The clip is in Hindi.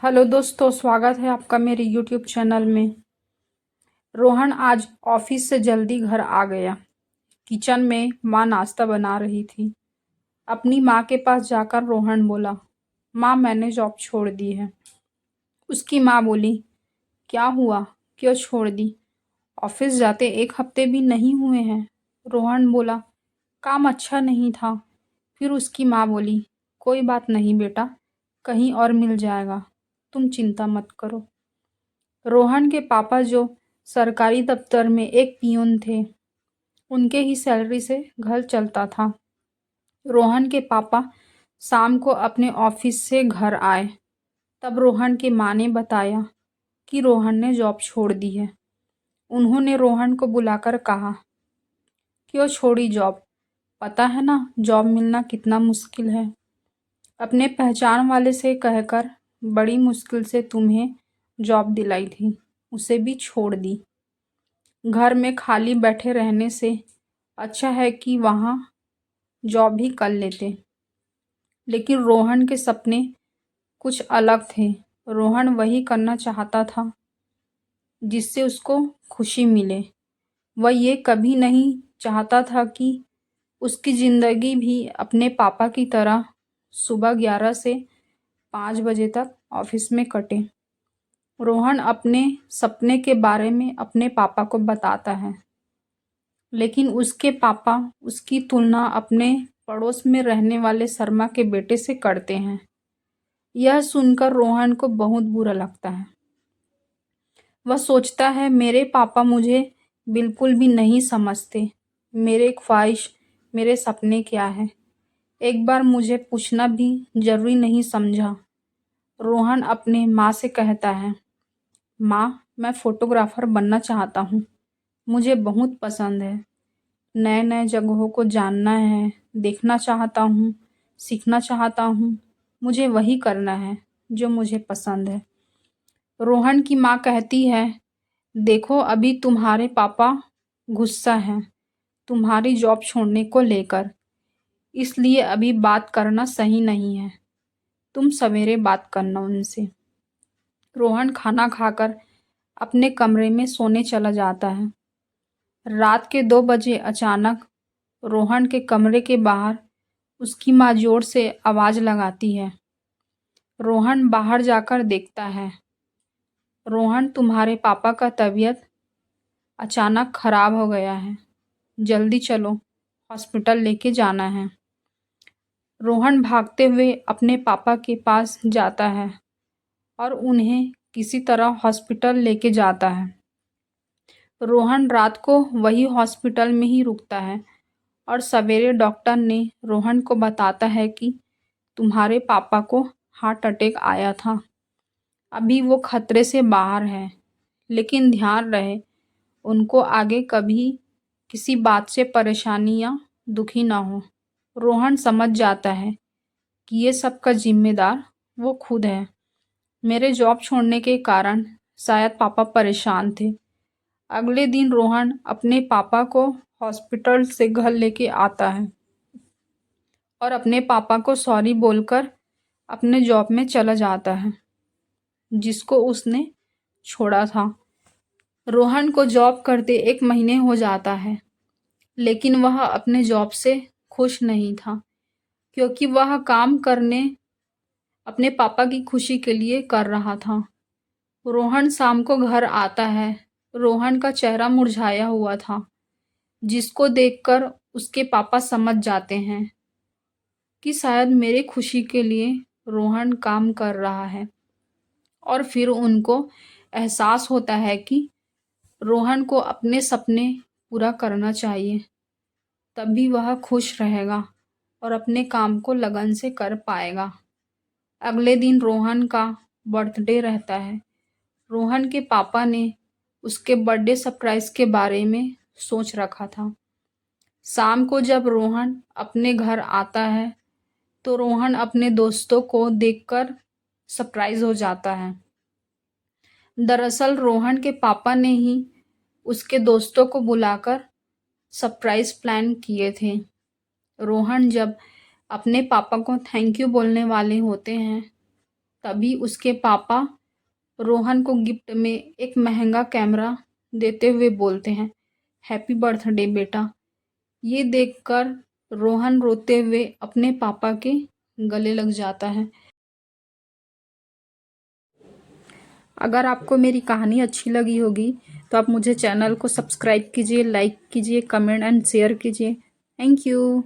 हेलो दोस्तों, स्वागत है आपका मेरे यूट्यूब चैनल में। रोहन आज ऑफिस से जल्दी घर आ गया। किचन में माँ नाश्ता बना रही थी। अपनी माँ के पास जाकर रोहन बोला, माँ मैंने जॉब छोड़ दी है। उसकी माँ बोली, क्या हुआ, क्यों छोड़ दी? ऑफिस जाते 1 हफ्ते भी नहीं हुए हैं। रोहन बोला, काम अच्छा नहीं था। फिर उसकी माँ बोली, कोई बात नहीं बेटा, कहीं और मिल जाएगा, तुम चिंता मत करो। रोहन के पापा जो सरकारी दफ्तर में एक पियून थे, उनके ही सैलरी से घर चलता था। रोहन के पापा शाम को अपने ऑफिस से घर आए, तब रोहन की माँ ने बताया कि रोहन ने जॉब छोड़ दी है। उन्होंने रोहन को बुलाकर कहा, क्यों छोड़ी जॉब? पता है ना जॉब मिलना कितना मुश्किल है। अपने पहचान वाले से कहकर बड़ी मुश्किल से तुम्हें जॉब दिलाई थी, उसे भी छोड़ दी। घर में खाली बैठे रहने से अच्छा है कि वहाँ जॉब ही कर लेते। लेकिन रोहन के सपने कुछ अलग थे। रोहन वही करना चाहता था जिससे उसको खुशी मिले। वह ये कभी नहीं चाहता था कि उसकी ज़िंदगी भी अपने पापा की तरह सुबह 11 से 5 बजे तक ऑफिस में कटे। रोहन अपने सपने के बारे में अपने पापा को बताता है, लेकिन उसके पापा उसकी तुलना अपने पड़ोस में रहने वाले शर्मा के बेटे से करते हैं। यह सुनकर रोहन को बहुत बुरा लगता है। वह सोचता है, मेरे पापा मुझे बिल्कुल भी नहीं समझते। मेरे ख्वाहिश, मेरे सपने क्या है, एक बार मुझे पूछना भी जरूरी नहीं समझा। रोहन अपने माँ से कहता है, माँ मैं फोटोग्राफर बनना चाहता हूँ। मुझे बहुत पसंद है, नए नए जगहों को जानना है, देखना चाहता हूँ, सीखना चाहता हूँ। मुझे वही करना है जो मुझे पसंद है। रोहन की माँ कहती है, देखो अभी तुम्हारे पापा गुस्सा हैं तुम्हारी जॉब छोड़ने को लेकर, इसलिए अभी बात करना सही नहीं है। तुम सवेरे बात करना उनसे। रोहन खाना खाकर अपने कमरे में सोने चला जाता है। रात के 2 बजे अचानक रोहन के कमरे के बाहर उसकी माँ जोर से आवाज़ लगाती है। रोहन बाहर जाकर देखता है, रोहन तुम्हारे पापा का तबीयत अचानक खराब हो गया है, जल्दी चलो, हॉस्पिटल लेके जाना है। रोहन भागते हुए अपने पापा के पास जाता है और उन्हें किसी तरह हॉस्पिटल लेके जाता है। रोहन रात को वही हॉस्पिटल में ही रुकता है और सवेरे डॉक्टर ने रोहन को बताता है कि तुम्हारे पापा को हार्ट अटैक आया था। अभी वो खतरे से बाहर है, लेकिन ध्यान रहे उनको आगे कभी किसी बात से परेशानी या दुखी ना हो। रोहन समझ जाता है कि ये सब का जिम्मेदार वो खुद है। मेरे जॉब छोड़ने के कारण शायद पापा परेशान थे। अगले दिन रोहन अपने पापा को हॉस्पिटल से घर लेके आता है और अपने पापा को सॉरी बोलकर अपने जॉब में चला जाता है जिसको उसने छोड़ा था। रोहन को जॉब करते 1 महीने हो जाता है, लेकिन वह अपने जॉब से खुश नहीं था, क्योंकि वह काम करने अपने पापा की खुशी के लिए कर रहा था। रोहन शाम को घर आता है। रोहन का चेहरा मुरझाया हुआ था, जिसको देखकर उसके पापा समझ जाते हैं कि शायद मेरे खुशी के लिए रोहन काम कर रहा है। और फिर उनको एहसास होता है कि रोहन को अपने सपने पूरा करना चाहिए, तभी वह खुश रहेगा और अपने काम को लगन से कर पाएगा। अगले दिन रोहन का बर्थडे रहता है। रोहन के पापा ने उसके बर्थडे सरप्राइज के बारे में सोच रखा था। शाम को जब रोहन अपने घर आता है, तो रोहन अपने दोस्तों को देखकर सरप्राइज हो जाता है। दरअसल रोहन के पापा ने ही उसके दोस्तों को बुलाकर सरप्राइज प्लान किए थे। रोहन जब अपने पापा को थैंक यू बोलने वाले होते हैं, तभी उसके पापा रोहन को गिफ्ट में एक महंगा कैमरा देते हुए बोलते हैं, हैप्पी बर्थडे बेटा। ये देखकर रोहन रोते हुए अपने पापा के गले लग जाता है। अगर आपको मेरी कहानी अच्छी लगी होगी तो आप मुझे चैनल को सब्सक्राइब कीजिए, लाइक कीजिए, कमेंट एंड शेयर कीजिए। Thank you.